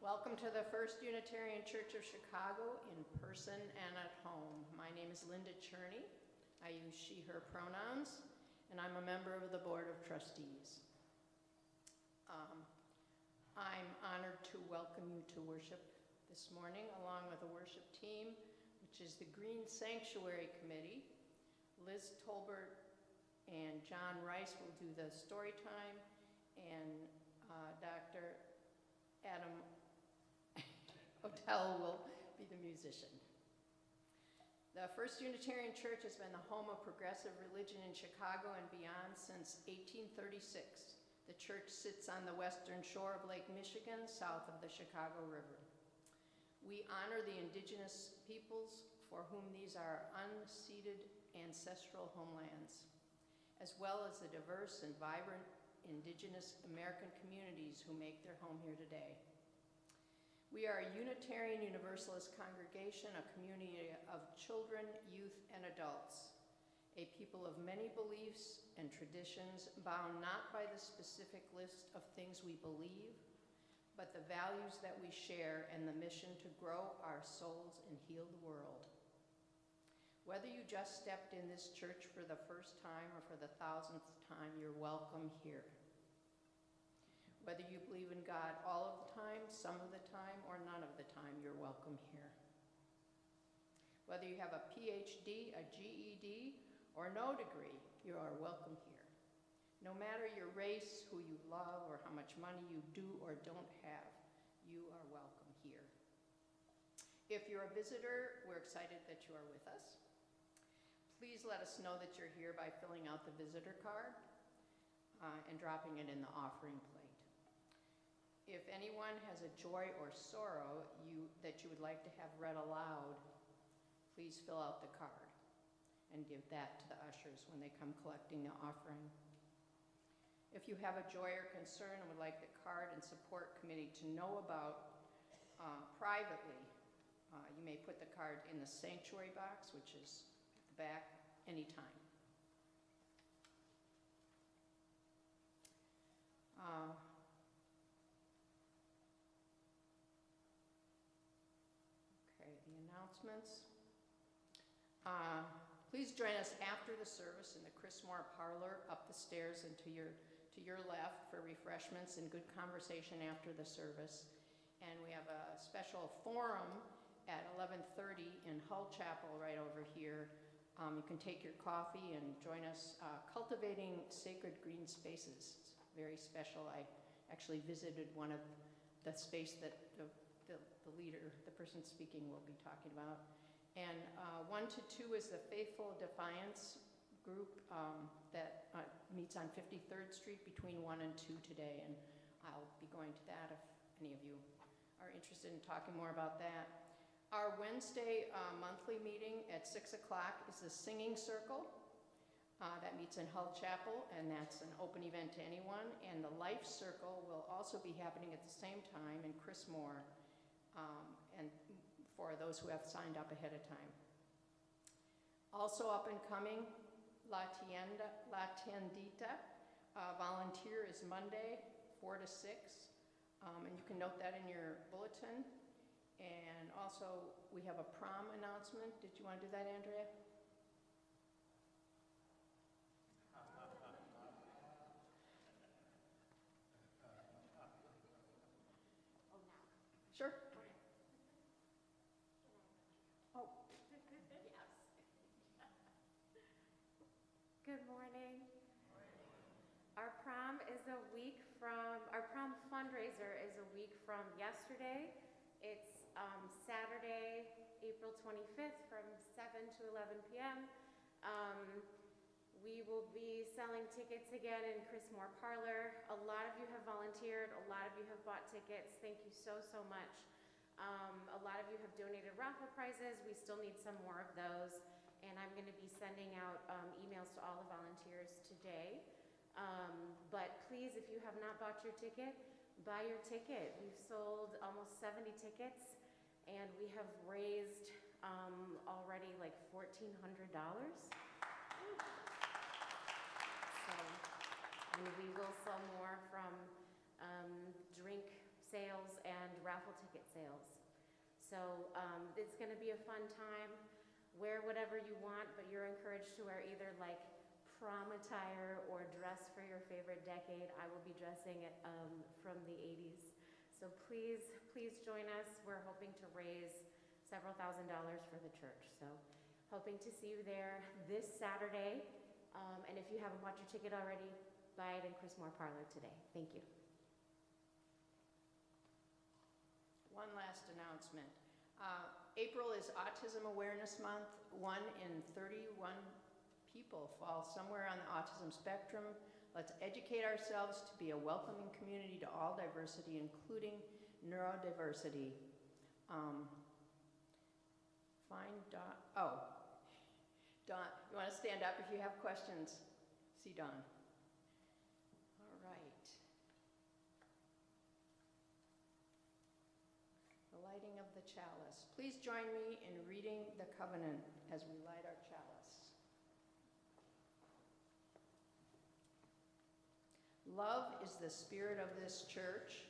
Welcome to the First Unitarian Church of Chicago in person and at home. My name is Linda Cherney. I use she, her pronouns, and I'm a member of the Board of Trustees. I'm honored to welcome you to worship this morning along with the worship team, which is the Green Sanctuary Committee. Liz Tolbert and John Rice will do the story time, and Dr. Adam Odell will be the musician. The First Unitarian Church has been the home of progressive religion in Chicago and beyond since 1836. The church sits on the western shore of Lake Michigan, south of the Chicago River. We honor the indigenous peoples for whom these are unceded ancestral homelands, as well as the diverse and vibrant indigenous American communities who make their home here today. We are a Unitarian Universalist congregation, a community of children, youth, and adults, a people of many beliefs and traditions, bound not by the specific list of things we believe, but the values that we share and the mission to grow our souls and heal the world. Whether you just stepped in this church for the first time or for the 1000th time, you're welcome here. Whether you believe in God all of the time, some of the time, or none of the time, you're welcome here. Whether you have a PhD, a GED, or no degree, you are welcome here. No matter your race, who you love, or how much money you do or don't have, you are welcome here. If you're a visitor, we're excited that you are with us. Please let us know that you're here by filling out the visitor card and dropping it in the offering plate. If anyone has a joy or sorrow that you would like to have read aloud, please fill out the card and give that to the ushers when they come collecting the offering. If you have a joy or concern and would like the card and support committee to know about privately, you may put the card in the sanctuary box, which is at the back, anytime. The announcements. Please join us after the service in the Chris Moore Parlor up the stairs and to your left for refreshments and good conversation after the service. And we have a special forum at 11:30 in Hull Chapel right over here. You can take your coffee and join us cultivating sacred green spaces. It's very special. I actually visited one of the space that the leader, the person speaking, will be talking about. And 1 to 2 is the Faithful Defiance group that meets on 53rd Street between 1 and 2 today, and I'll be going to that if any of you are interested in talking more about that. Our Wednesday monthly meeting at 6 o'clock is the Singing Circle. That meets in Hull Chapel, and that's an open event to anyone. And the Life Circle will also be happening at the same time in Chris Moore, and for those who have signed up ahead of time. Also up and coming, La Tiendita. Volunteer is Monday, 4 to 6. And you can note that in your bulletin. And also, we have a prom announcement. Did you want to do that, Andrea? Sure. Oh. Yes. Good morning. Our prom fundraiser is a week from yesterday. It's Saturday, April 25th from 7 to 11 p.m. We will be selling tickets again in Chris Moore Parlor. A lot of you have volunteered. A lot of you have bought tickets. Thank you so much. A lot of you have donated raffle prizes. We still need some more of those. And I'm going to be sending out emails to all the volunteers today. But please, if you have not bought your ticket, buy your ticket. We've sold almost 70 tickets, and we have raised already like $1,400. And we will sell more from drink sales and raffle sales. So it's going to be a fun time. Wear whatever you want, but you're encouraged to wear either like prom attire or dress for your favorite decade. I will be dressing from the 80s. So please join us. We're hoping to raise several $1,000s for the church. So hoping to see you there this Saturday. And if you haven't bought your ticket already, buy it in Chris Moore Parlor today. Thank you. One last announcement. April is Autism Awareness Month. 1 in 31 people fall somewhere on the autism spectrum. Let's educate ourselves to be a welcoming community to all diversity, including neurodiversity. Dawn, you want to stand up if you have questions? See Dawn. All right. The lighting of the chalice. Please join me in reading the covenant as we light our chalice. Love is the spirit of this church,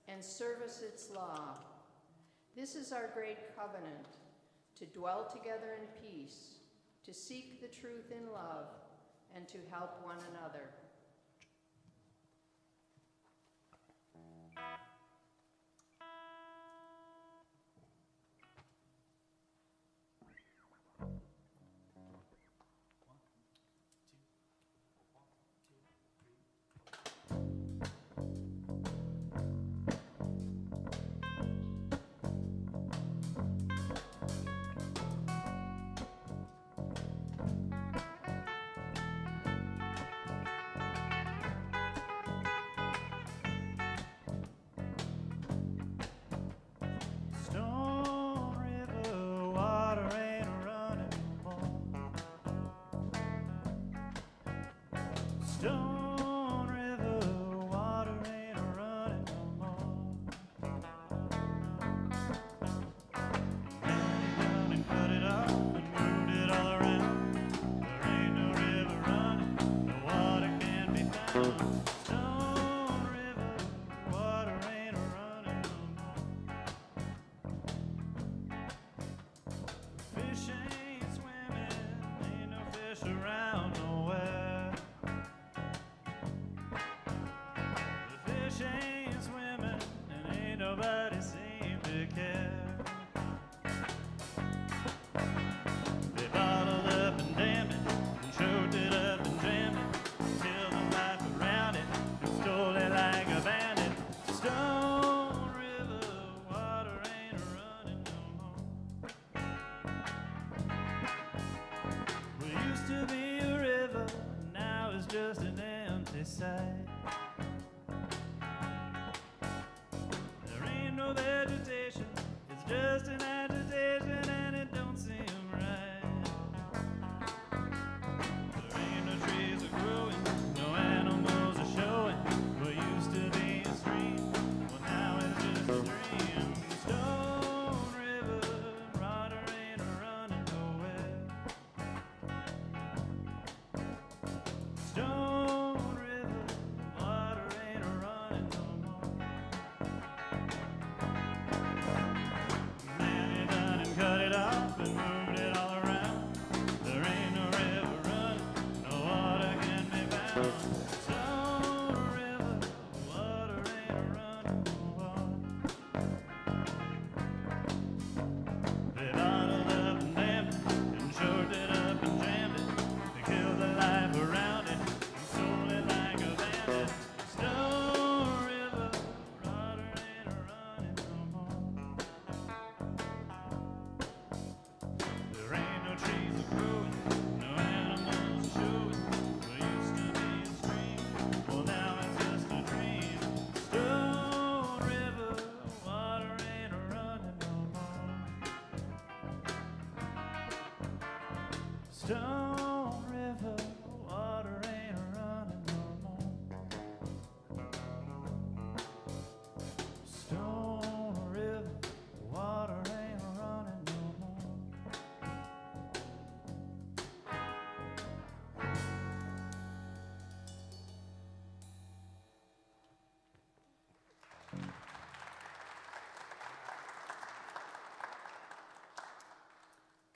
and service its law. This is our great covenant, to dwell together in peace, to seek the truth in love, and to help one another.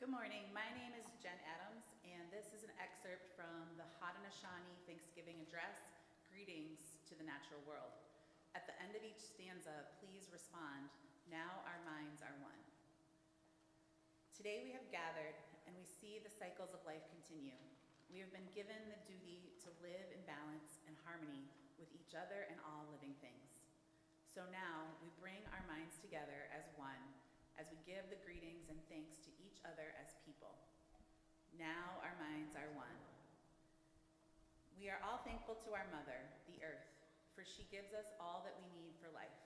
Good morning. My name is Jen Adams, and this is an excerpt from the Haudenosaunee Thanksgiving Address, Greetings to the Natural World. At the end of each stanza, please respond, "Now our minds are one." Today we have gathered, and we see the cycles of life continue. We have been given the duty to live in balance and harmony with each other and all living things. So now we bring our minds together as one, as we give the greetings and thanks to each other as people. Now our minds are one. We are all thankful to our mother, the earth, for she gives us all that we need for life.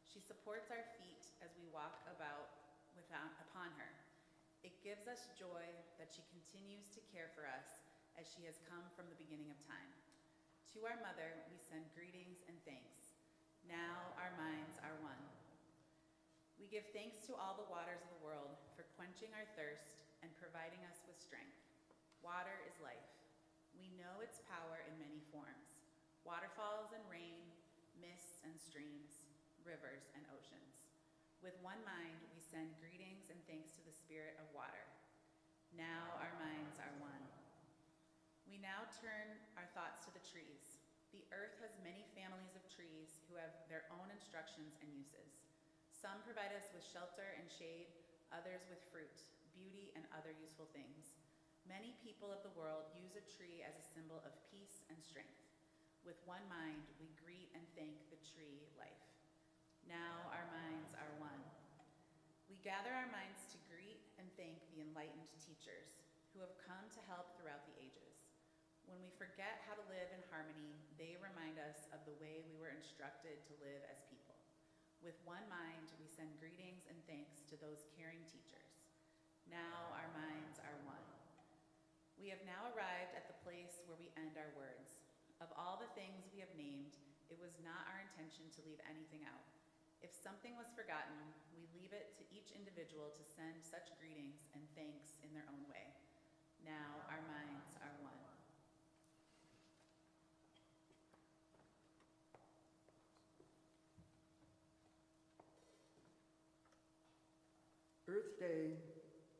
She supports our feet as we walk about upon her. It gives us joy that she continues to care for us as she has come from the beginning of time. To our mother, we send greetings and thanks. Now our minds are one. We give thanks to all the waters of the world for quenching our thirst and providing us with strength. Water is life. We know its power in many forms: waterfalls and rain, mists and streams, rivers and oceans. With one mind, we send greetings and thanks to the spirit of water. Now our minds are one. We now turn our thoughts to the trees. The earth has many families of trees who have their own instructions and uses. Some provide us with shelter and shade, others with fruit, beauty, and other useful things. Many people of the world use a tree as a symbol of peace and strength. With one mind, we greet and thank the tree life. Now our minds are one. We gather our minds to greet and thank the enlightened teachers who have come to help throughout the ages. When we forget how to live in harmony, they remind us of the way we were instructed to live as people. With one mind, we send greetings and thanks to those caring teachers. Now our minds are one. We have now arrived at the place where we end our words. Of all the things we have named, it was not our intention to leave anything out. If something was forgotten, we leave it to each individual to send such greetings and thanks in their own way. Now our minds are one. Earth Day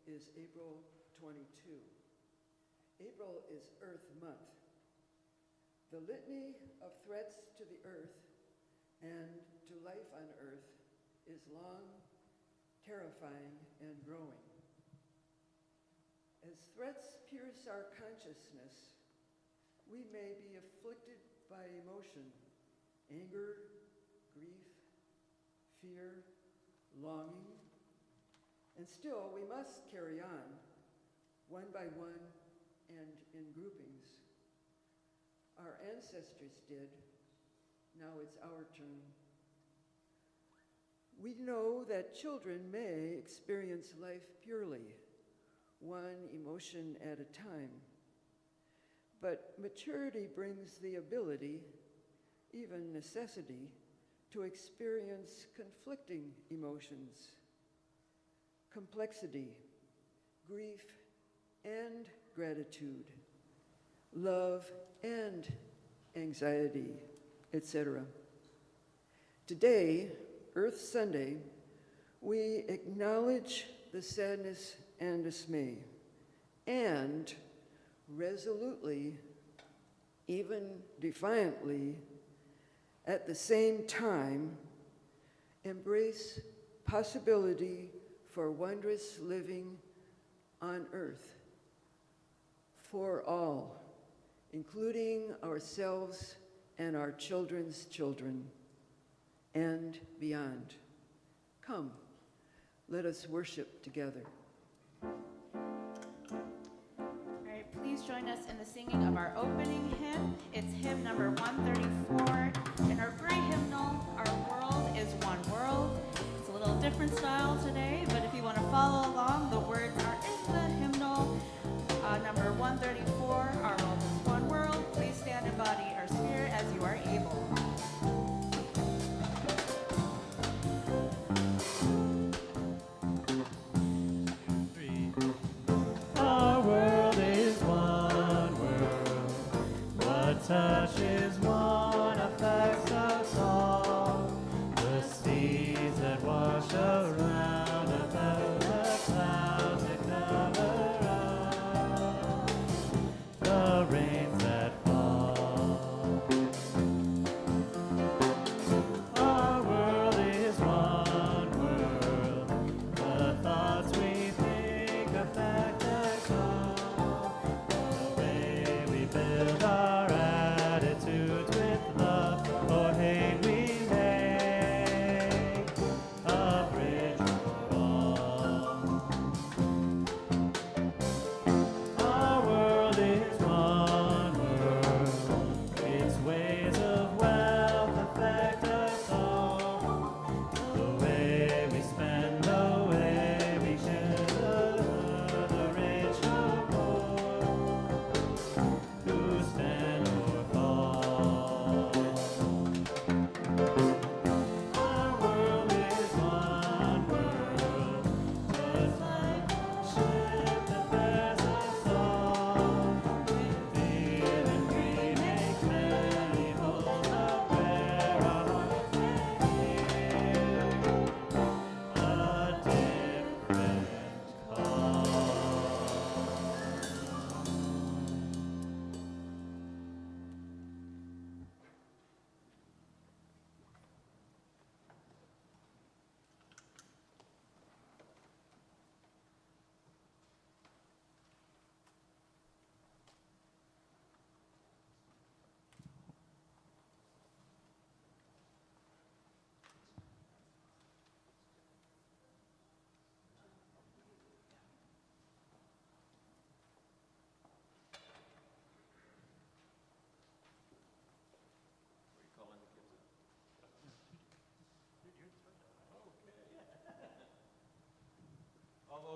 is April 22. April is Earth Month. The litany of threats to the earth and to life on earth is long, terrifying, and growing. As threats pierce our consciousness, we may be afflicted by emotion, anger, grief, fear, longing, and still, we must carry on, one by one and in groupings. Our ancestors did. Now it's our turn. We know that children may experience life purely, one emotion at a time. But maturity brings the ability, even necessity, to experience conflicting emotions. Complexity, grief and gratitude, love and anxiety, etc. Today, Earth Sunday, we acknowledge the sadness and dismay, and resolutely, even defiantly, at the same time, embrace possibility for wondrous living on earth for all, including ourselves and our children's children, and beyond. Come, let us worship together. All right, please join us in the singing of our opening hymn. It's hymn number 134. In our gray hymnal, Our World is One World. It's a little different style today, but if you want to follow along, the words are in the hymnal. Number 134, Our World is One World. Please stand and body our spirit as you are able. Our world is one world. What touches one affects us all. The seas that wash around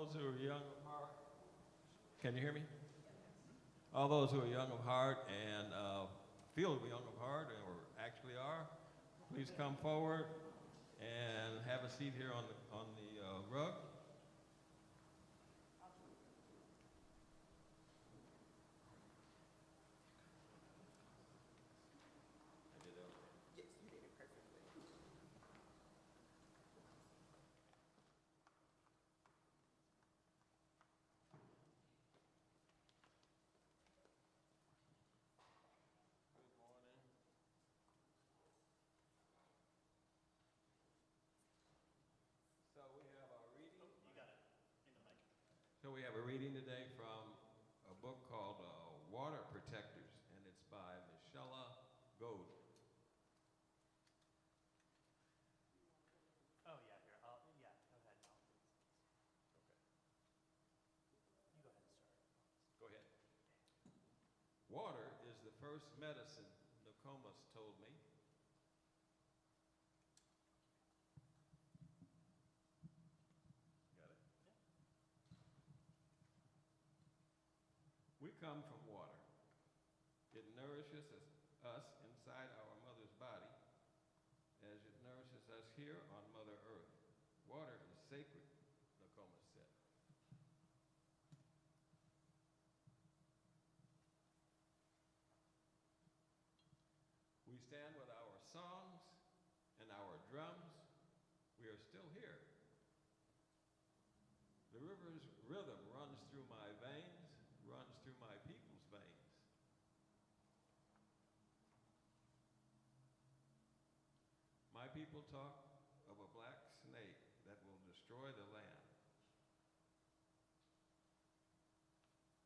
those who are young of heart, can you hear me? All those who are young of heart and feel young of heart or actually are, please come forward and have a seat here on the rug. Yes, you did it perfectly. Good morning. So we have our reading. Oh, you got it. In the mic. So we have a reading today from a book called Water Protectors, and it's by Michelle Goad. Oh, yeah, here. Yeah, go ahead. Okay. You go ahead and start. Go ahead. Water is the first medicine, Nokomis told me. Got it? We come from water. It nourishes us inside our mother's body as it nourishes us here on Mother Earth. Water is sacred, Nokomis said. We stand with our songs and our drums. We are still here. The river's rhythm runs through my veins, runs through my people's veins. My people talk of a black snake that will destroy the land.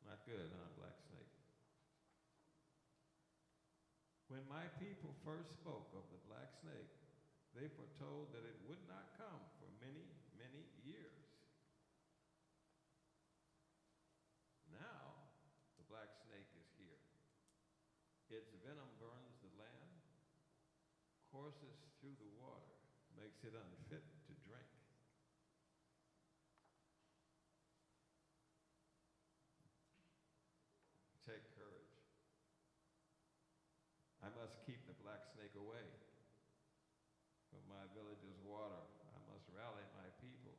Not good, huh, black snake? When my people first spoke of the black snake, they foretold that it would not come for many, many years. Now, the black snake is here. Its venom burns the land, courses through the water, makes it unfit to drink. Take courage. I must keep the black snake away from my village's water. I must rally my people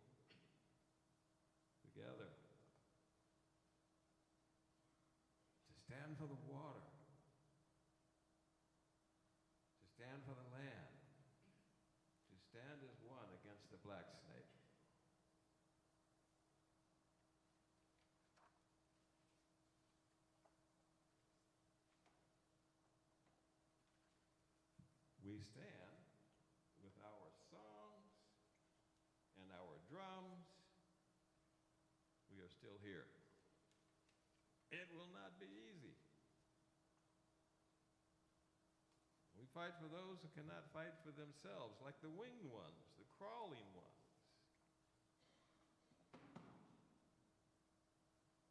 together to stand for the water, to stand for the land, to stand as one against the black snake. We stand with our songs and our drums. We are still here. It will not be easy. We fight for those who cannot fight for themselves, like the winged ones, the crawling ones,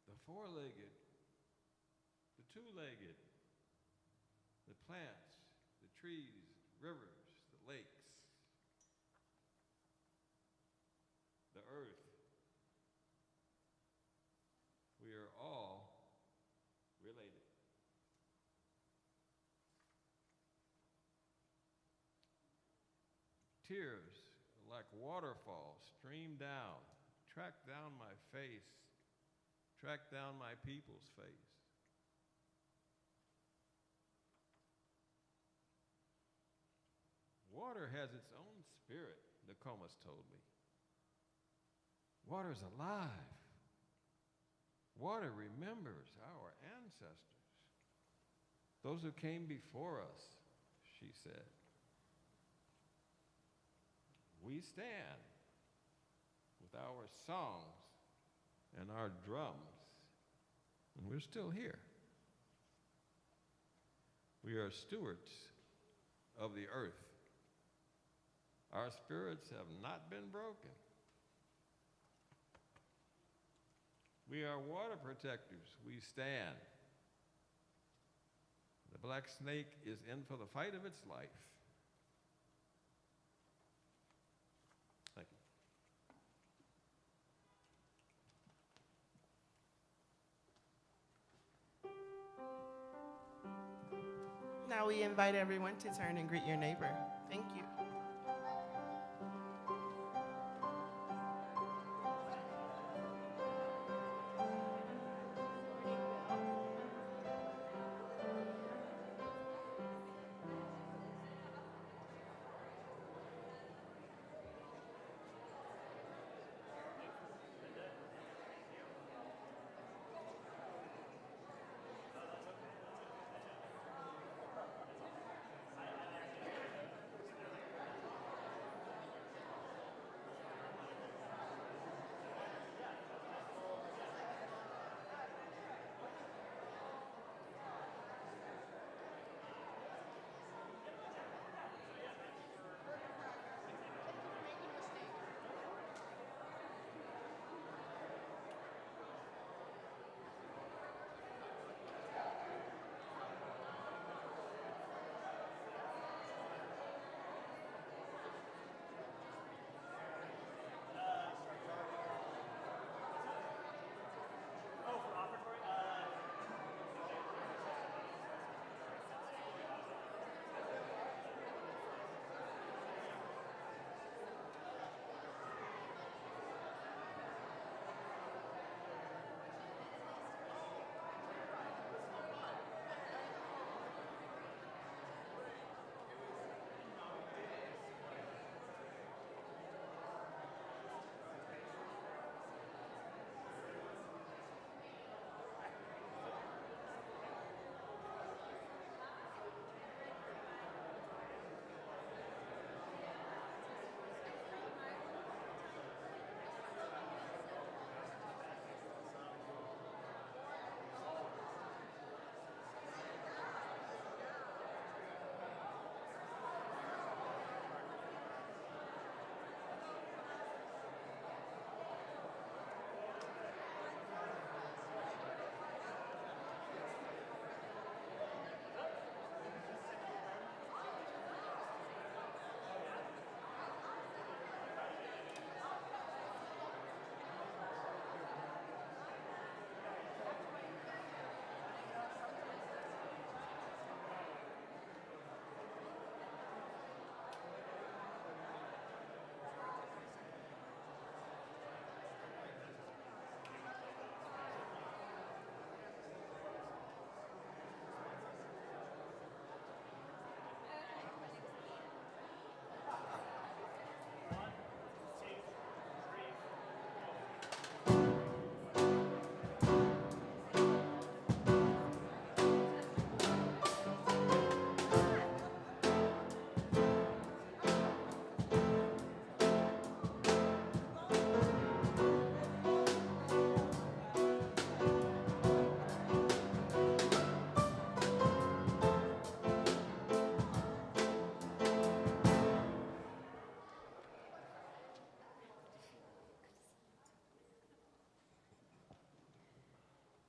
the four-legged, the two-legged, the plants, the trees, rivers, the lakes, the earth. We are all related. Tears like waterfalls stream down, track down my face, track down my people's face. Water has its own spirit, Nokomis told me. Water's alive. Water remembers our ancestors, those who came before us, she said. We stand with our songs and our drums, and we're still here. We are stewards of the earth. Our spirits have not been broken. We are water protectors. We stand. The black snake is in for the fight of its life. Thank you. we invite everyone to turn and greet your neighbor. Thank you.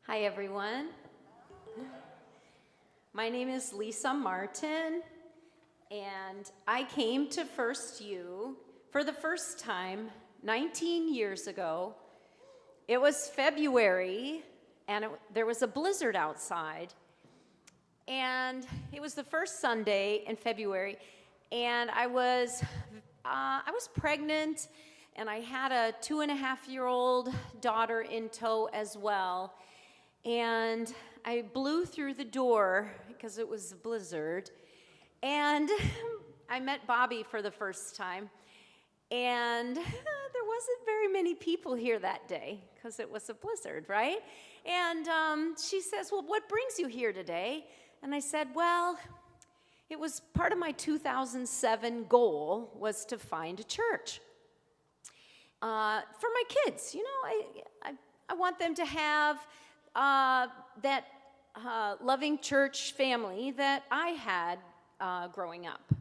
Hi, everyone. My name is Lisa Martin, and I came to First U for the first time 19 years ago. It was February, and there was a blizzard outside, and it was the first Sunday in February, and I was pregnant, and I had a 2.5-year-old daughter in tow as well. And I blew through the door because it was a blizzard, and I met Bobby for the first time, and there wasn't very many people here that day because it was a blizzard, right? And she says, well, what brings you here today? And I said, well, it was part of my 2007 goal was to find a church for my kids. You know, I want them to have that loving church family that I had growing up.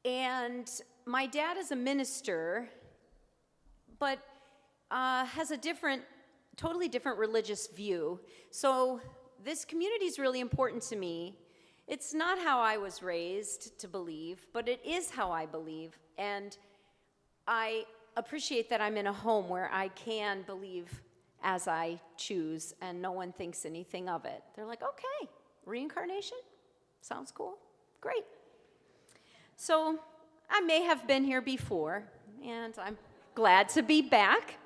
And my dad is a minister, but has a totally different religious view. So this community is really important to me. It's not how I was raised to believe, but it is how I believe. And I appreciate that I'm in a home where I can believe as I choose, and no one thinks anything of it. They're like, okay, reincarnation? Sounds cool? Great. So I may have been here before, and I'm glad to be back.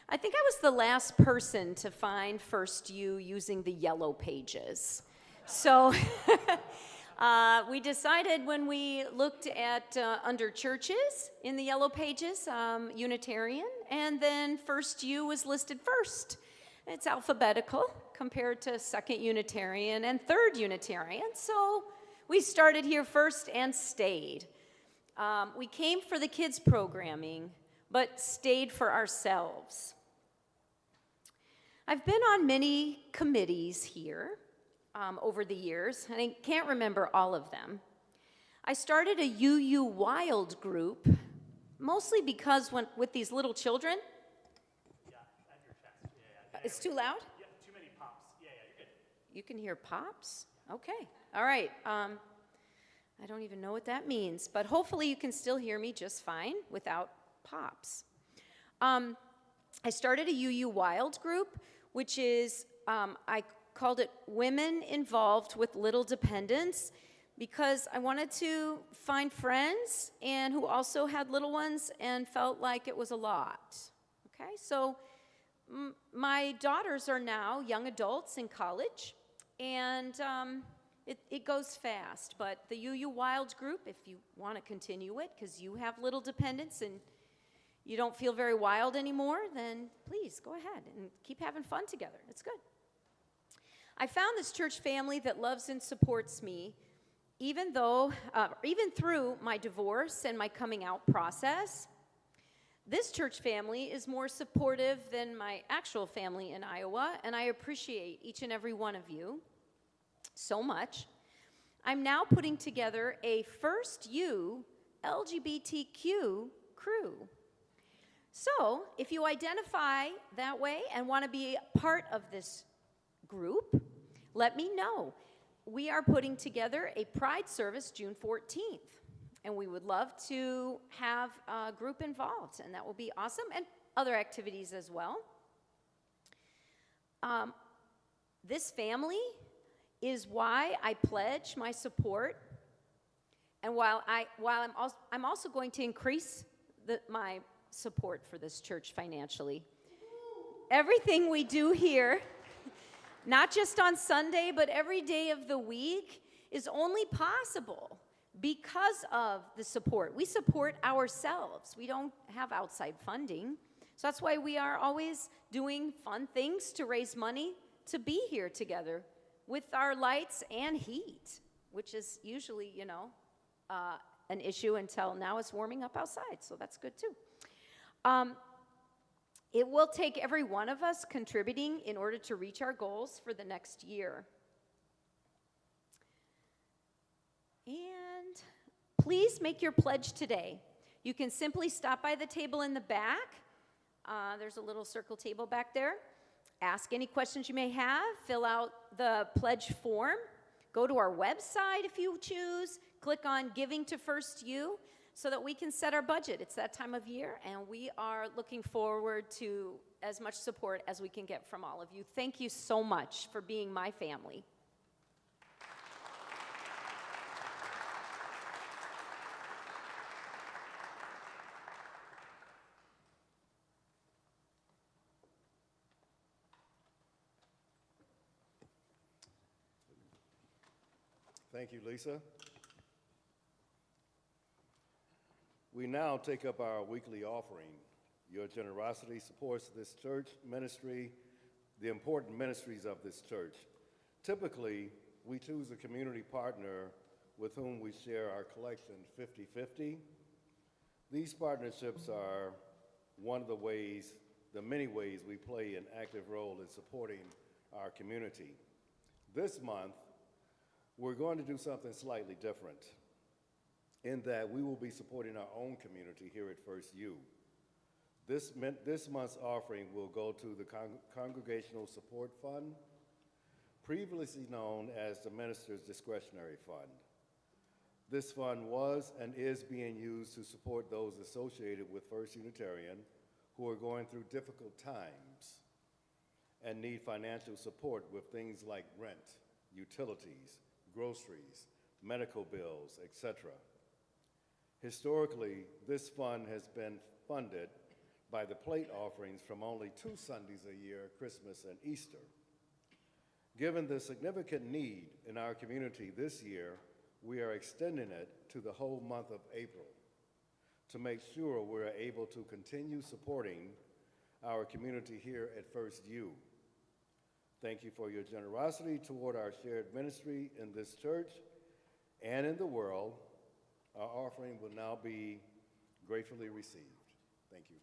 I think I was the last person to find First U using the yellow pages. So we decided when we looked at under churches in the yellow pages, Unitarian, and then First U was listed first. It's alphabetical compared to Second Unitarian and Third Unitarian. So we started here first and stayed. We came for the kids' programming, but stayed for ourselves. I've been on many committees here over the years, and I can't remember all of them. I started a UU Wild group, mostly because with these little children, Yeah, at your chest. Yeah. it's too loud? Yeah, too many pops. Yeah, you're good. You can hear pops? Okay, all right. I don't even know what that means, but hopefully you can still hear me just fine without pops. I started a UU Wild group, which is, I called it Women Involved with Little Dependents, because I wanted to find friends and who also had little ones and felt like it was a lot. Okay, so my daughters are now young adults in college, and it goes fast, but the UU Wild group, if you want to continue it, because you have little dependents and you don't feel very wild anymore, then please go ahead and keep having fun together. It's good. I found this church family that loves and supports me, even through my divorce and my coming out process. This church family is more supportive than my actual family in Iowa, and I appreciate each and every one of you so much. I'm now putting together a First U LGBTQ crew. So, if you identify that way and want to be part of this group, let me know. We are putting together a Pride service June 14th, and we would love to have a group involved, and that will be awesome, and other activities as well. This family is why I pledge my support, and I'm also going to increase my support for this church financially. Everything we do here, not just on Sunday, but every day of the week, is only possible because of the support. We support ourselves. We don't have outside funding. So that's why we are always doing fun things to raise money to be here together with our lights and heat, which is usually, an issue until now it's warming up outside. So that's good too. It will take every one of us contributing in order to reach our goals for the next year. And please make your pledge today. You can simply stop by the table in the back. There's a little circle table back there. Ask any questions you may have. Fill out the pledge form. Go to our website if you choose. Click on Giving to First U, so that we can set our budget. It's that time of year, and we are looking forward to as much support as we can get from all of you. Thank you so much for being my family. Thank you, Lisa. We now take up our weekly offering. Your generosity supports this church ministry, the important ministries of this church. Typically, we choose a community partner with whom we share our collection 50-50. These partnerships are one of the many ways we play an active role in supporting our community. This month, we're going to do something slightly different, in that we will be supporting our own community here at First U. This month's offering will go to the Congregational Support Fund, previously known as the Minister's Discretionary Fund. This fund was and is being used to support those associated with First Unitarian who are going through difficult times. and need financial support with things like rent, utilities, groceries, medical bills, etc. Historically, this fund has been funded by the plate offerings from only 2 Sundays a year, Christmas and Easter. Given the significant need in our community this year, we are extending it to the whole month of April to make sure we're able to continue supporting our community here at First U. Thank you for your generosity toward our shared ministry in this church and in the world. Our offering will now be gratefully received. Thank you.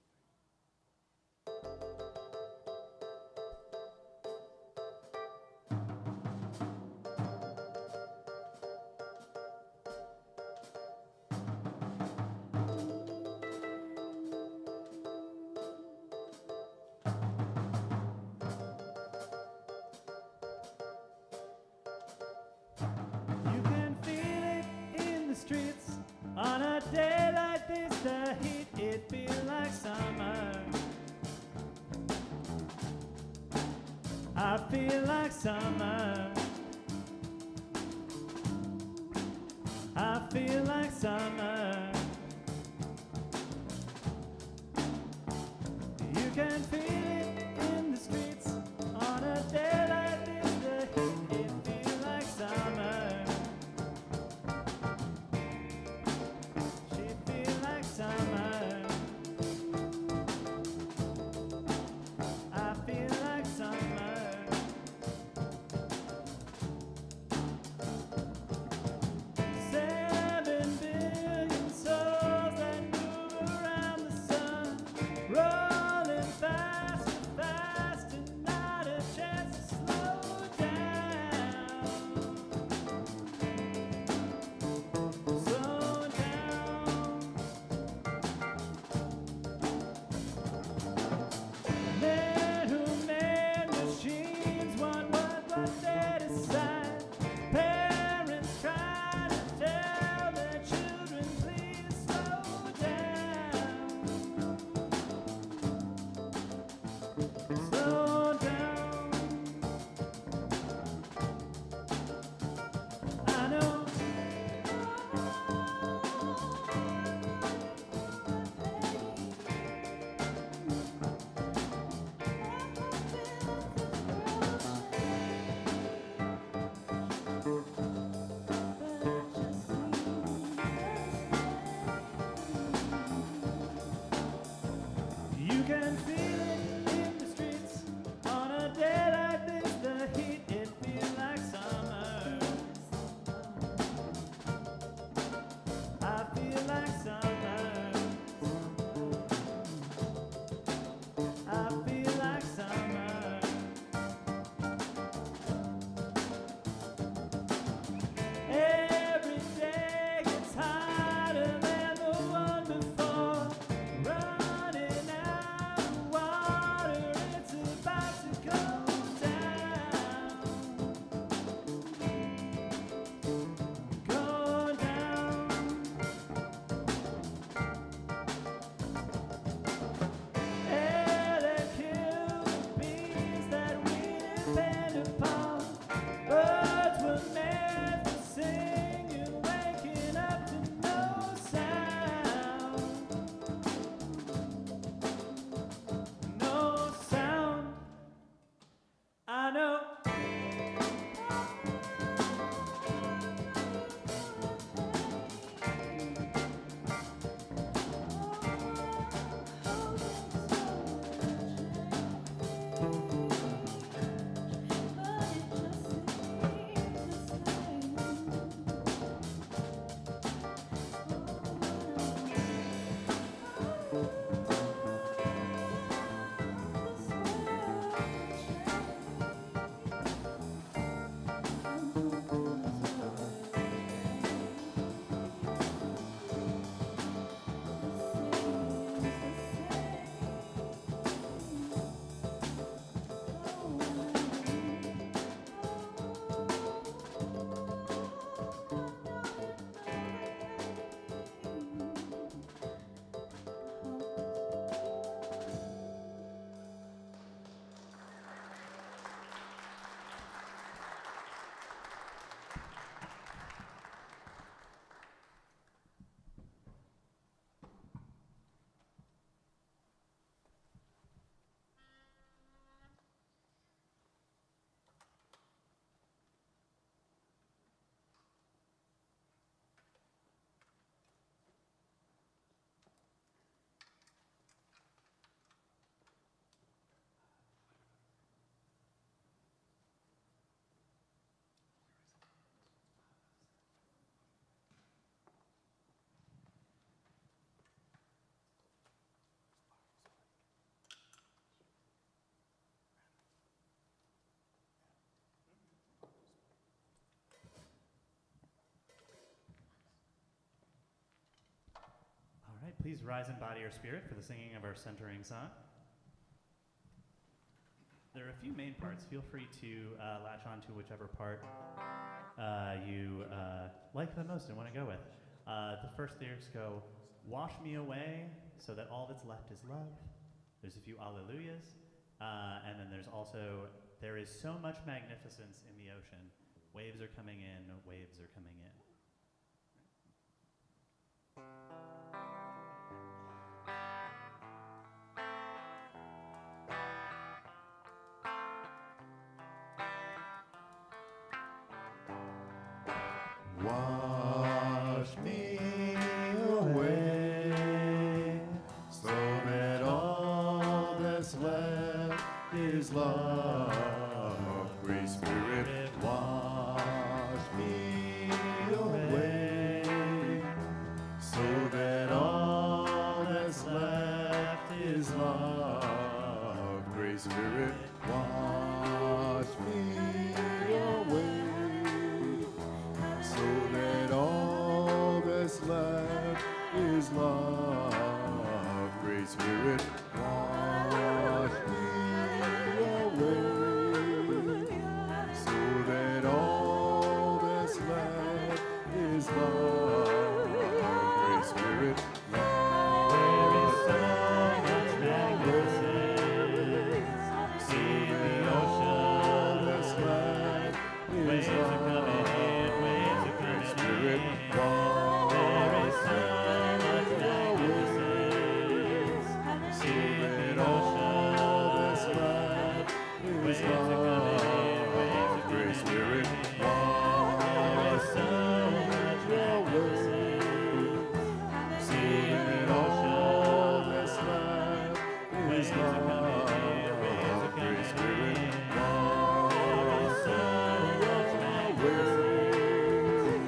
You can feel it in the streets on a day like this. The heat, it feels like summer. I feel like summer. I feel like summer. You can feel it in the streets on a day like this. The heat, it feels like summer. She feels like summer. I feel like summer. 7 billion souls that move around the sun, rolling fast please rise in body or spirit for the singing of our centering song. There are a few main parts. Feel free to latch on to whichever part you like the most and want to go with. The first lyrics go, wash me away so that all that's left is love. There's a few alleluias. And then there's also, there is so much magnificence in the ocean. Waves are coming in, waves are coming in. Wash me away so that all that's left is love. Great Spirit, wash me away so that all that's left is love. Great Spirit, wash me away so that all that's left is love. Great Spirit, wash me away so that all that's left is love. Great Spirit, There is so much magnificence in the ocean. that's left Waves is are love. coming in, waves are coming Spirit, in. There is so much magnificence in the ocean. Waves are coming in, waves are Great coming Spirit, in. There is so much magnificence in the ocean. that's left Waves is are coming in, waves are love. coming Great Spirit, in. There is so much magnificence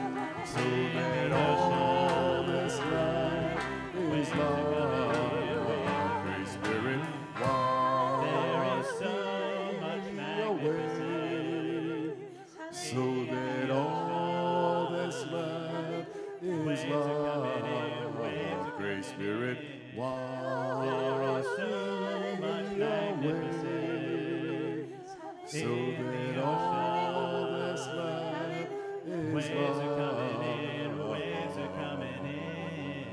so in that the all ocean. that's left Waves is are coming in, love. waves are Great Spirit, There is wash so much magnificence so that all that's left is Waves are coming in, love. waves are Great coming Spirit, in. wash There is so much magnificence so in that the all ocean. that's left is Waves are coming in, love. waves are coming in.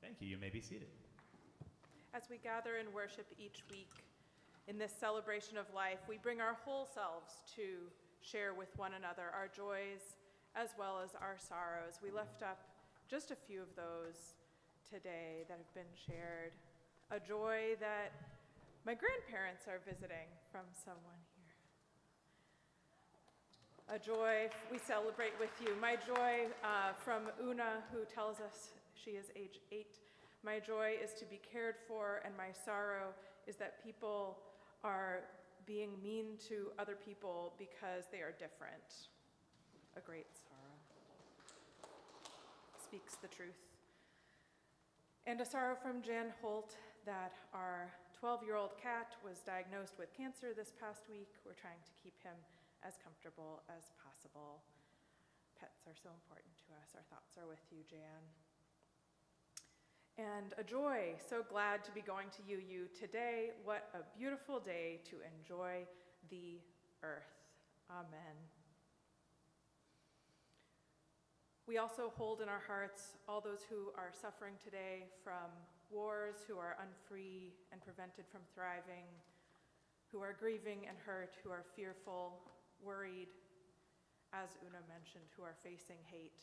Thank you. You may be seated. As we gather and worship each week in this celebration of life, we bring our whole selves to share with one another our joys as well as our sorrows. We lift up just a few of those today that have been shared. A joy that my grandparents are visiting from someone here. A joy we celebrate with you. My joy from Una, who tells us she is age 8. My joy is to be cared for, and my sorrow is that people are being mean to other people because they are different. A great sorrow. Speaks the truth. And a sorrow from Jan Holt that our 12-year-old cat was diagnosed with cancer this past week. We're trying to keep him as comfortable as possible. Pets are so important to us. Our thoughts are with you, Jan. And a joy, so glad to be going to UU today. What a beautiful day to enjoy the earth. Amen. We also hold in our hearts all those who are suffering today from wars, who are unfree and prevented from thriving, who are grieving and hurt, who are fearful, worried, as Una mentioned, who are facing hate.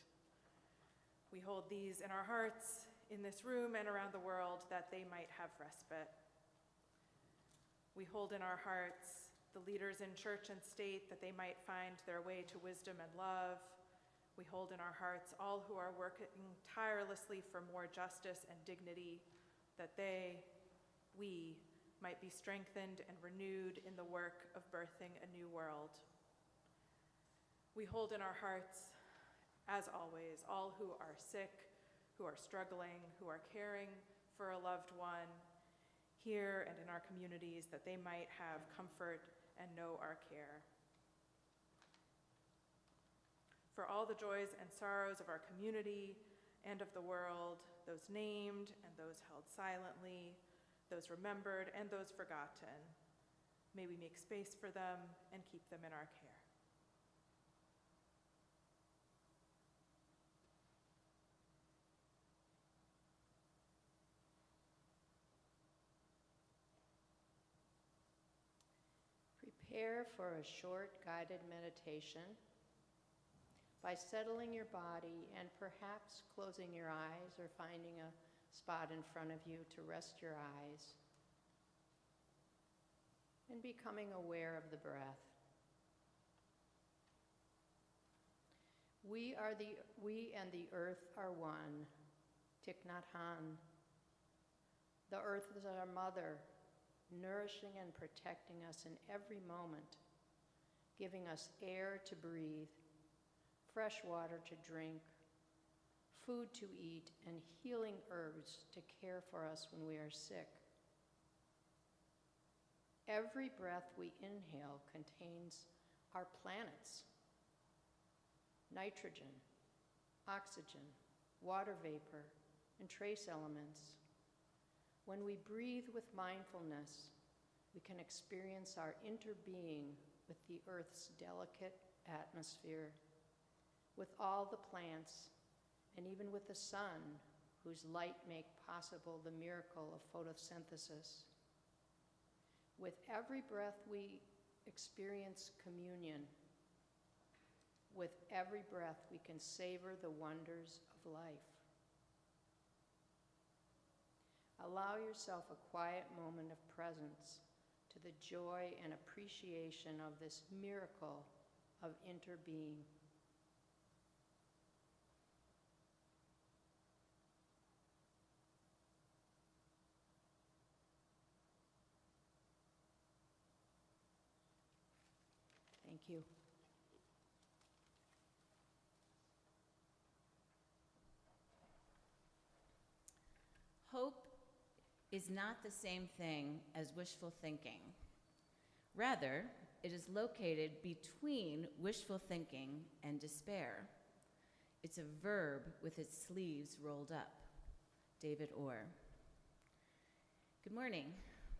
We hold these in our hearts in this room and around the world that they might have respite. We hold in our hearts the leaders in church and state that they might find their way to wisdom and love. We hold in our hearts all who are working tirelessly for more justice and dignity, that we might be strengthened and renewed in the work of birthing a new world. We hold in our hearts, as always, all who are sick, who are struggling, who are caring for a loved one here and in our communities, that they might have comfort and know our care. for all the joys and sorrows of our community and of the world, those named and those held silently, those remembered and those forgotten. May we make space for them and keep them in our care. Prepare for a short guided meditation by settling your body and perhaps closing your eyes or finding a spot in front of you to rest your eyes and becoming aware of the breath. We and the earth are one. Thich Nhat Hanh. The earth is our mother, nourishing and protecting us in every moment, giving us air to breathe, fresh water to drink, food to eat, and healing herbs to care for us when we are sick. Every breath we inhale contains our planets, nitrogen, oxygen, water vapor, and trace elements. When we breathe with mindfulness, we can experience our interbeing with the Earth's delicate atmosphere, with all the plants, and even with the sun, whose light make possible the miracle of photosynthesis. With every breath we experience communion. With every breath we can savor the wonders of life. Allow yourself a quiet moment of presence to the joy and appreciation of this miracle of interbeing. Thank you. Hope is not the same thing as wishful thinking. Rather, it is located between wishful thinking and despair. It's a verb with its sleeves rolled up. David Orr. Good morning.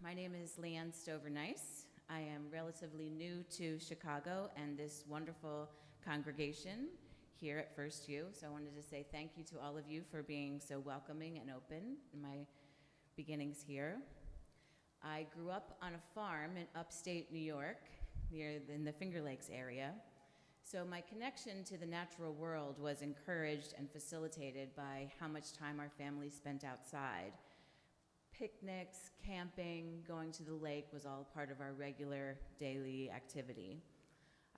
My name is Leanne Stover-Nice. I am relatively new to Chicago and this wonderful congregation here at First U. So I wanted to say thank you to all of you for being so welcoming and open in my beginnings here. I grew up on a farm in upstate New York, in the Finger Lakes area. So my connection to the natural world was encouraged and facilitated by how much time our family spent outside. Picnics, camping, going to the lake was all part of our regular daily activity.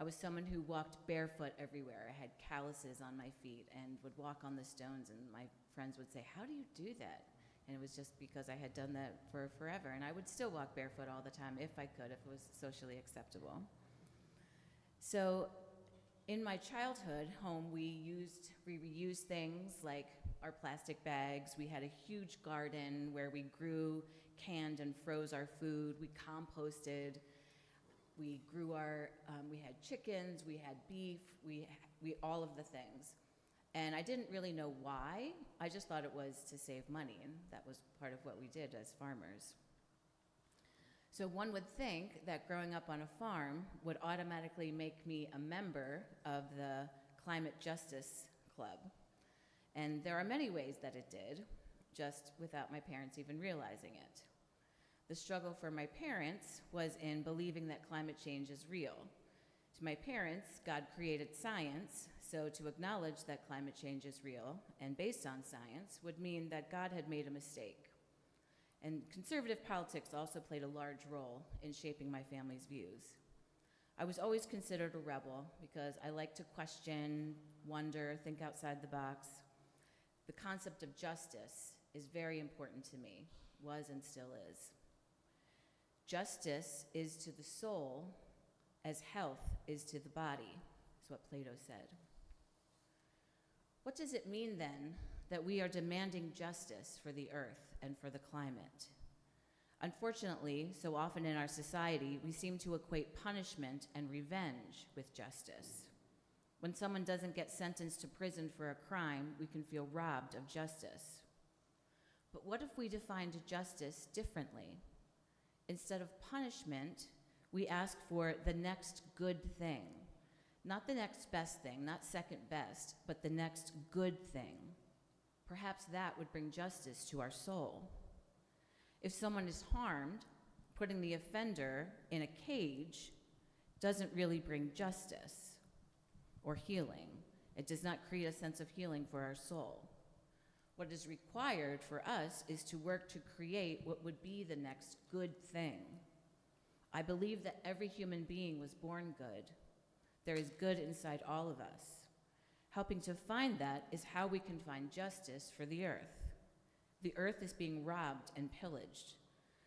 I was someone who walked barefoot everywhere. I had calluses on my feet and would walk on the stones, and my friends would say, "How do you do that?" And it was just because I had done that for forever. And I would still walk barefoot all the time if I could, if it was socially acceptable. So in my childhood home, we reused things like our plastic bags. We had a huge garden where we grew, canned, and froze our food. We composted. We grew we had chickens, we had beef, we all of the things. And I didn't really know why. I just thought it was to save money, and that was part of what we did as farmers. So one would think that growing up on a farm would automatically make me a member of the Climate Justice Club. And there are many ways that it did, just without my parents even realizing it. The struggle for my parents was in believing that climate change is real. To my parents, God created science, so to acknowledge that climate change is real and based on science would mean that God had made a mistake. And conservative politics also played a large role in shaping my family's views. I was always considered a rebel because I like to question, wonder, think outside the box. The concept of justice is very important to me, was and still is. Justice is to the soul as health is to the body, is what Plato said. What does it mean then that we are demanding justice for the earth and for the climate? Unfortunately, so often in our society, we seem to equate punishment and revenge with justice. When someone doesn't get sentenced to prison for a crime, we can feel robbed of justice. But what if we defined justice differently? Instead of punishment, we ask for the next good thing. Not the next best thing, not second best, but the next good thing. Perhaps that would bring justice to our soul. If someone is harmed, putting the offender in a cage doesn't really bring justice or healing. It does not create a sense of healing for our soul. What is required for us is to work to create what would be the next good thing. I believe that every human being was born good. There is good inside all of us. Helping to find that is how we can find justice for the earth. The earth is being robbed and pillaged.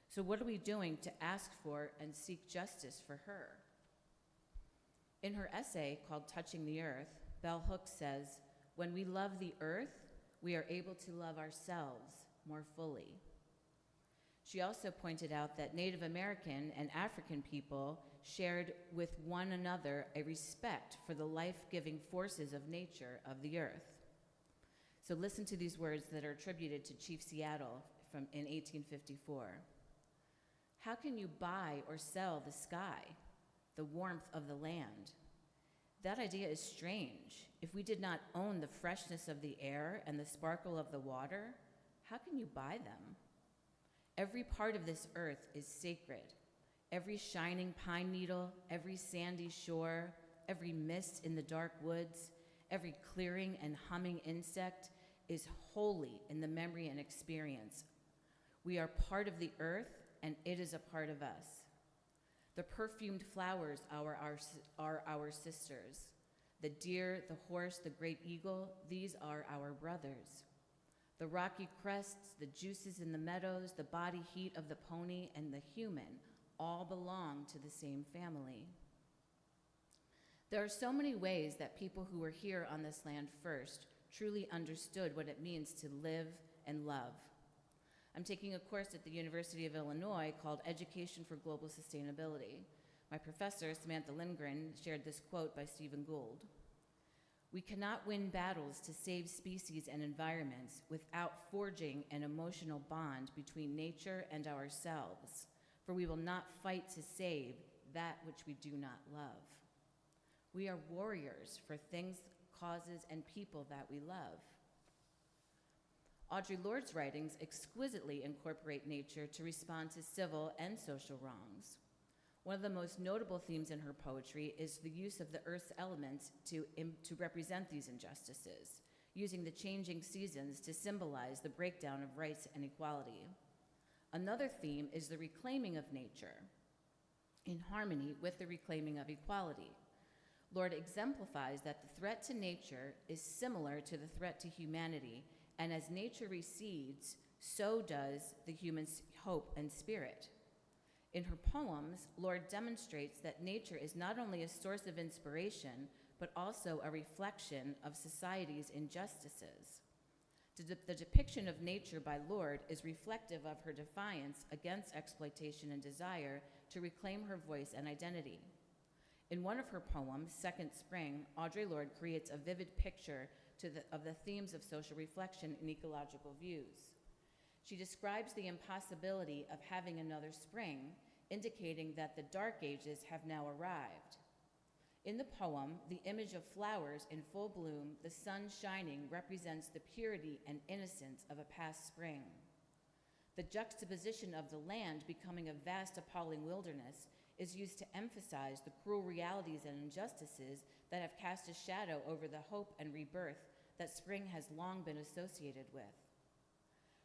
So what are we doing to ask for and seek justice for her? In her essay called Touching the Earth, Bell Hooks says, "When we love the earth, we are able to love ourselves more fully." She also pointed out that Native American and African people shared with one another a respect for the life-giving forces of nature of the earth. So listen to these words that are attributed to Chief Seattle in 1854. "How can you buy or sell the sky, the warmth of the land? That idea is strange. If we did not own the freshness of the air and the sparkle of the water, how can you buy them? Every part of this earth is sacred. Every shining pine needle, every sandy shore, every mist in the dark woods, every clearing and humming insect is holy in the memory and experience. We are part of the earth, and it is a part of us. The perfumed flowers are our sisters. The deer, the horse, the great eagle, these are our brothers. The rocky crests, the juices in the meadows, the body heat of the pony, and the human all belong to the same family." There are so many ways that people who were here on this land first truly understood what it means to live and love. I'm taking a course at the University of Illinois called Education for Global Sustainability. My professor, Samantha Lindgren, shared this quote by Stephen Gould. "We cannot win battles to save species and environments without forging an emotional bond between nature and ourselves, for we will not fight to save that which we do not love. We are warriors for things, causes, and people that we love." Audre Lorde's writings exquisitely incorporate nature to respond to civil and social wrongs. One of the most notable themes in her poetry is the use of the earth's elements to represent these injustices, using the changing seasons to symbolize the breakdown of rights and equality. Another theme is the reclaiming of nature, in harmony with the reclaiming of equality. Lorde exemplifies that the threat to nature is similar to the threat to humanity, and as nature recedes, so does the human's hope and spirit. In her poems, Lorde demonstrates that nature is not only a source of inspiration, but also a reflection of society's injustices. The depiction of nature by Lorde is reflective of her defiance against exploitation and desire to reclaim her voice and identity. In one of her poems, Second Spring, Audre Lorde creates a vivid picture of the themes of social reflection and ecological views. She describes the impossibility of having another spring, indicating that the dark ages have now arrived. In the poem, the image of flowers in full bloom, the sun shining, represents the purity and innocence of a past spring. The juxtaposition of the land becoming a vast, appalling wilderness is used to emphasize the cruel realities and injustices that have cast a shadow over the hope and rebirth that spring has long been associated with.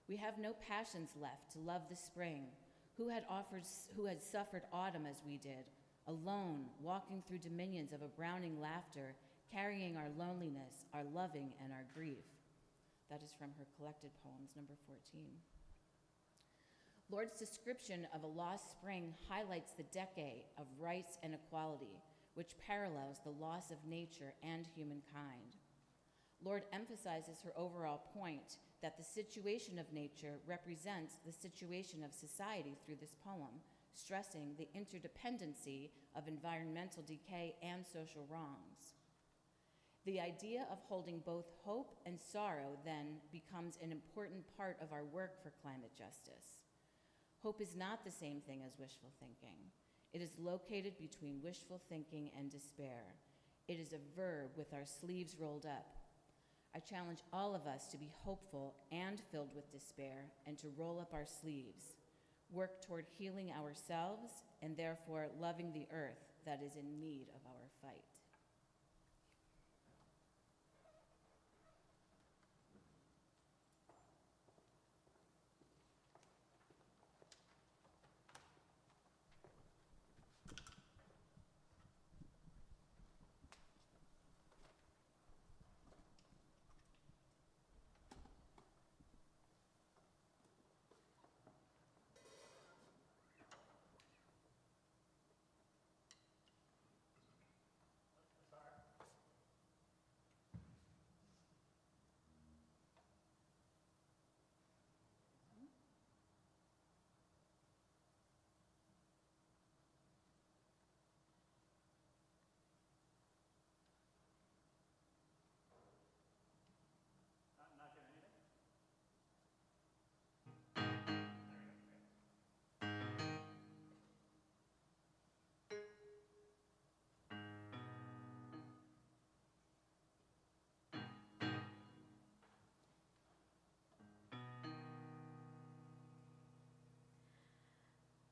We have no passions left to love the spring. Who had suffered autumn as we did, alone, walking through dominions of a browning laughter, carrying our loneliness, our loving, and our grief. That is from her collected poems, number 14. Lorde's description of a lost spring highlights the decade of rights and equality, which parallels the loss of nature and humankind. Lorde emphasizes her overall point that the situation of nature represents the situation of society through this poem, stressing the interdependency of environmental decay and social wrongs. The idea of holding both hope and sorrow then becomes an important part of our work for climate justice. Hope is not the same thing as wishful thinking. It is located between wishful thinking and despair. It is a verb with our sleeves rolled up. I challenge all of us to be hopeful and filled with despair and to roll up our sleeves, work toward healing ourselves and therefore loving the earth that is in need of our fight. Not getting anything?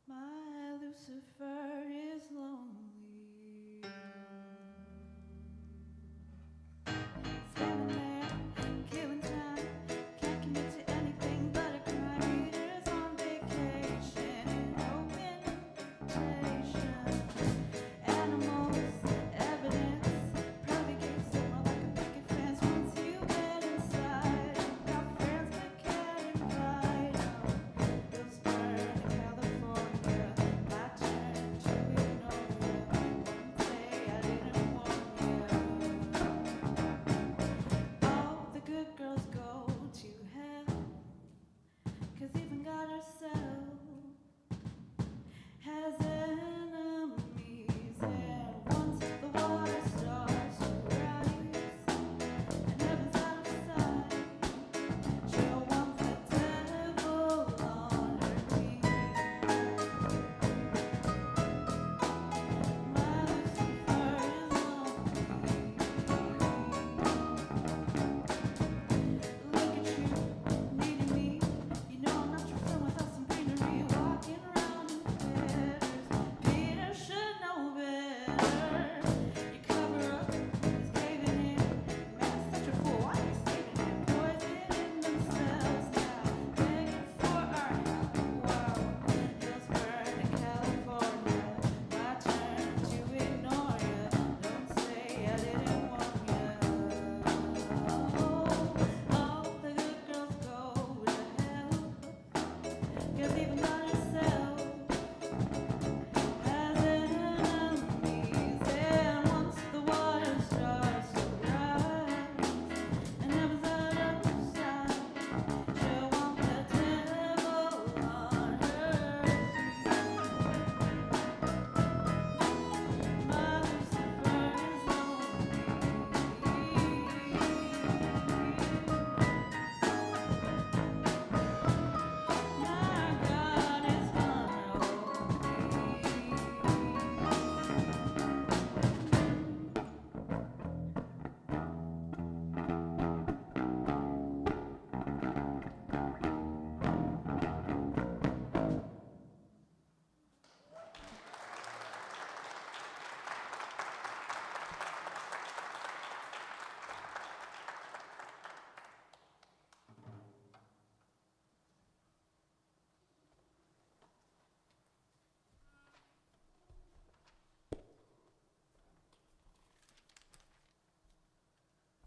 My Lucifer is lonely, standing there, killing time, can't commit to anything but a crime. Readers on vacation in open invitation. Animals, evidence, propagates more like a picket fence. Once you get inside, got friends but can't invite 'em. Those burn in California, my turn to ignore you. One day I didn't warn you. All the good girls go to hell, 'cause even God herself has enemies. And once the water starts to rise and heaven's out of sight, she'll want the devil on her knee. My Lucifer is lonely. Look at you, needing me. You know I'm not your friend without some greenery. Walking around in feathers. Peter should know better. Your cover up is caving in. Man's such a fool. Why are you saving him? Poisoning themselves now, begging for our help. Wow, hills burn in California. My turn to ignore you. Don't say I didn't warn you. All the good girls go to hell, 'cause even God herself has enemies. And once the water starts to rise and heaven's out of sight, she'll want the devil on her seat. My Lucifer is my God is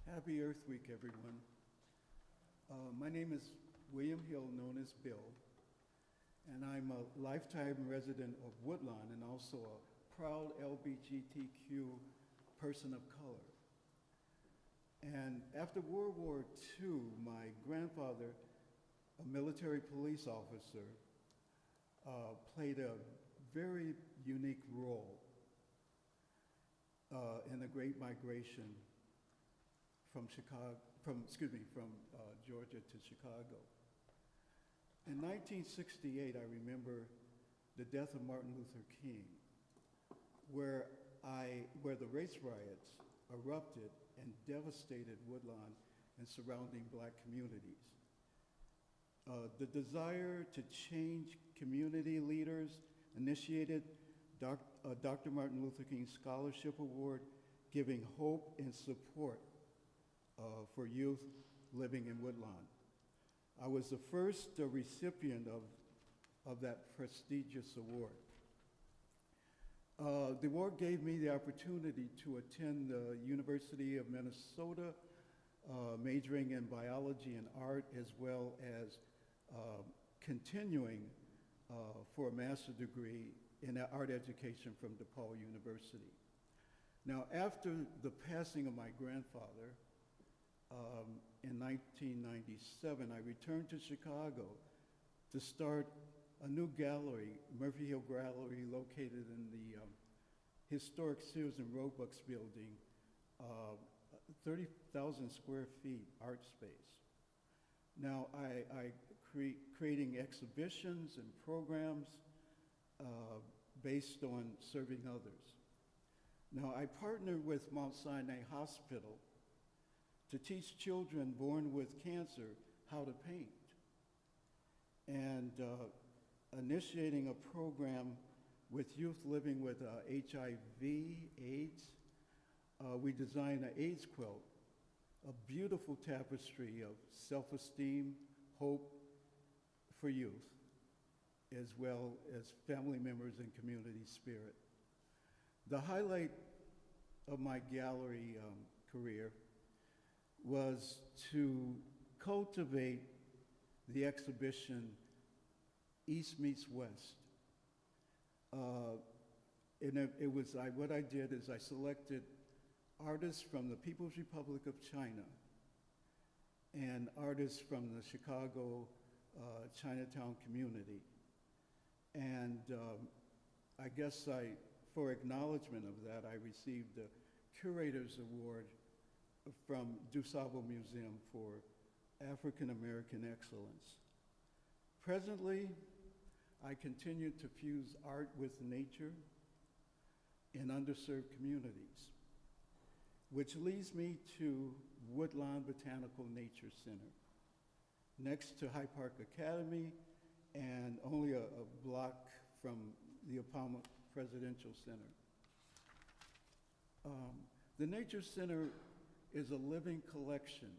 Happy Earth Week, everyone. My name is William Hill, known as Bill, and I'm a lifetime resident of Woodlawn and also a proud LGBTQ person of color. And after World War II, my grandfather, a military police officer, played a very unique role in the Great Migration from Georgia to Chicago. In 1968, I remember the death of Martin Luther King, where the race riots erupted and devastated Woodlawn and surrounding black communities. The desire to change community leaders initiated Dr. Martin Luther King Scholarship Award, giving hope and support for youth living in Woodlawn. I was the first recipient of that prestigious award. The award gave me the opportunity to attend the University of Minnesota, majoring in biology and art, as well as continuing for a master's degree in art education from DePaul University. Now, after the passing of my grandfather in 1997, I returned to Chicago to start a new gallery, Murphy Hill Gallery, located in the historic Sears and Roebuck's building, 30,000 square feet art space. Now, I creating exhibitions and programs based on serving others. Now, I partnered with Mount Sinai Hospital to teach children born with cancer how to paint, and initiating a program with youth living with HIV, AIDS. We designed an AIDS quilt, a beautiful tapestry of self-esteem, hope for youth, as well as family members and community spirit. The highlight of my gallery career was to cultivate the exhibition East Meets West. What I did is I selected artists from the People's Republic of China and artists from the Chicago Chinatown community. And I guess for acknowledgement of that, I received the Curator's Award from DuSable Museum for African American Excellence. Presently, I continue to fuse art with nature in underserved communities, which leads me to Woodlawn Botanical Nature Center, next to High Park Academy and only a block from the Obama Presidential Center. The Nature Center is a living collection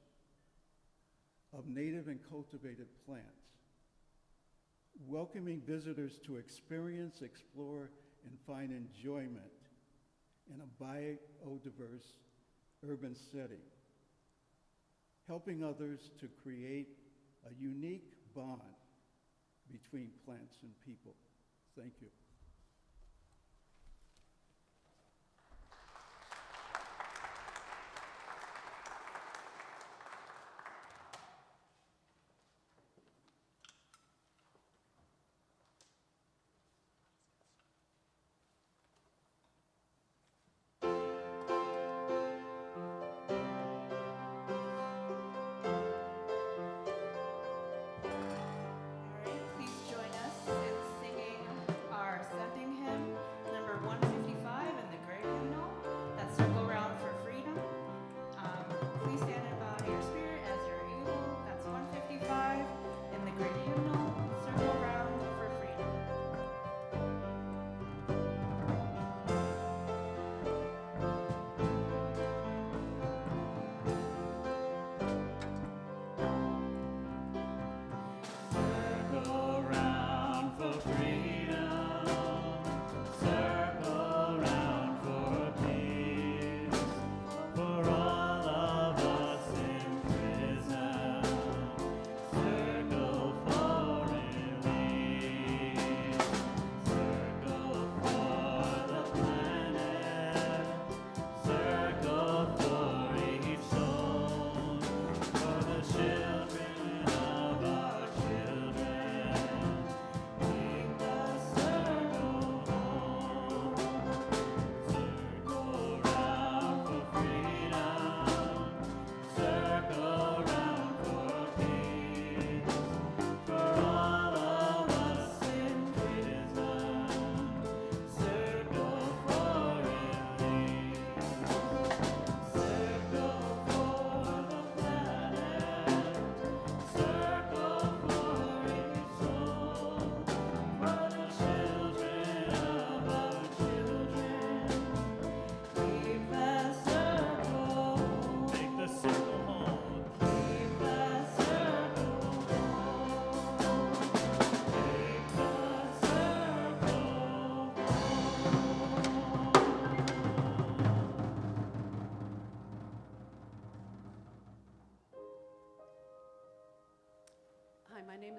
of native and cultivated plants, welcoming visitors to experience, explore, and find enjoyment in a biodiverse urban setting, helping others to create a unique bond between plants and people. Thank you. All right, please join us in singing our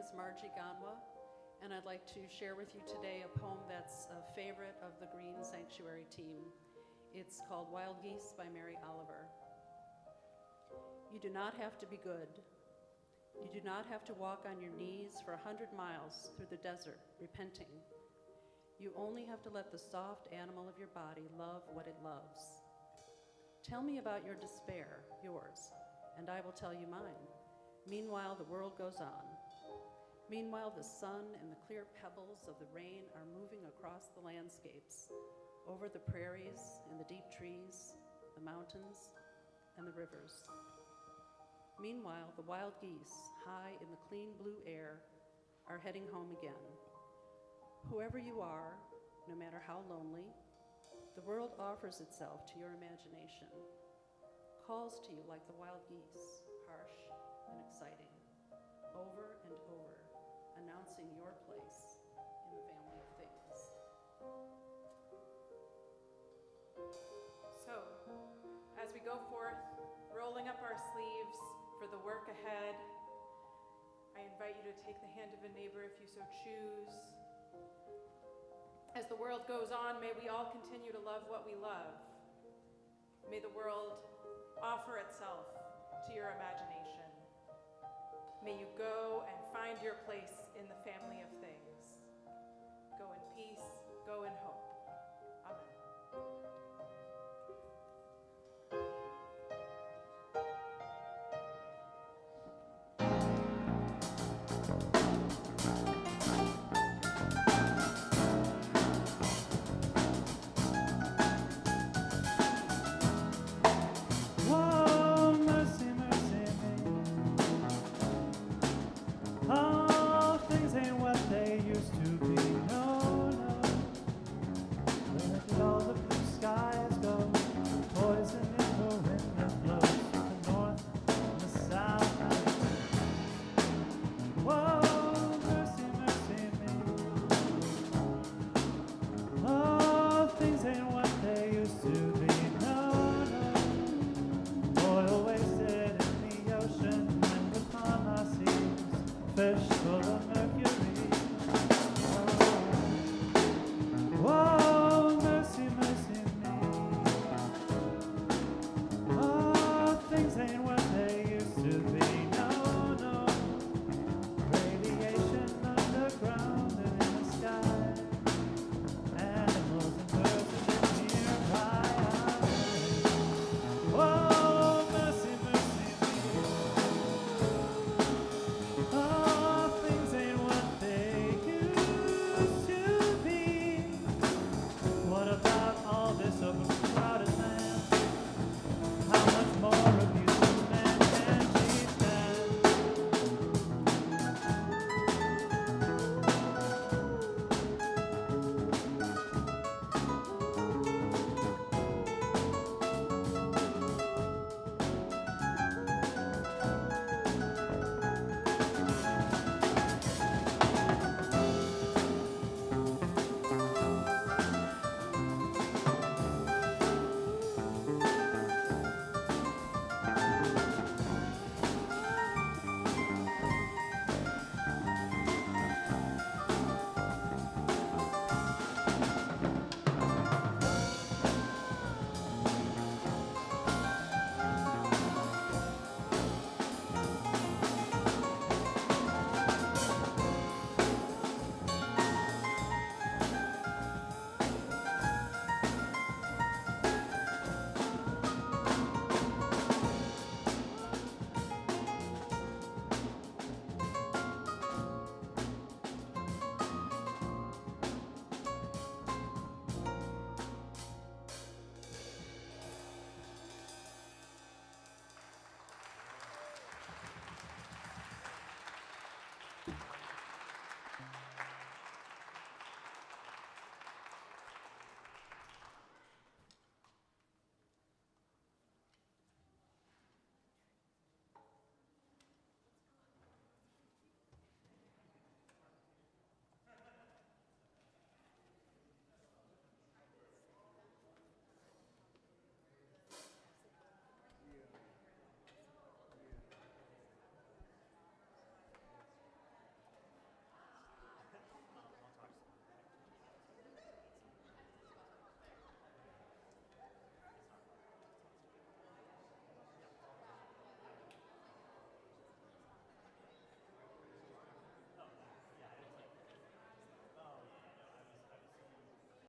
is Margie Gonwa, and I'd like to share with you today a poem that's a favorite of the Green Sanctuary team. It's called Wild Geese by Mary Oliver. You do not have to be good. You do not have to walk on your knees for 100 miles through the desert, repenting. You only have to let the soft animal of your body love what it loves. Tell me about your despair, yours, and I will tell you mine. Meanwhile, the world goes on. Meanwhile, the sun and the clear pebbles of the rain are moving across the landscapes, over the prairies and the deep trees, the mountains and the rivers. Meanwhile, the wild geese, high in the clean blue air, are heading home again. Whoever you are, no matter how lonely, the world offers itself to your imagination, calls to you like the wild geese, harsh and exciting, over and over, announcing your place in the family of things. So, as we go forth, rolling up our sleeves for the work ahead, I invite you to take the hand of a neighbor if you so choose. As the world goes on, may we all continue to love what we love. May the world offer itself to your imagination. May you go and find your place in the family of things. Go in peace, go in hope.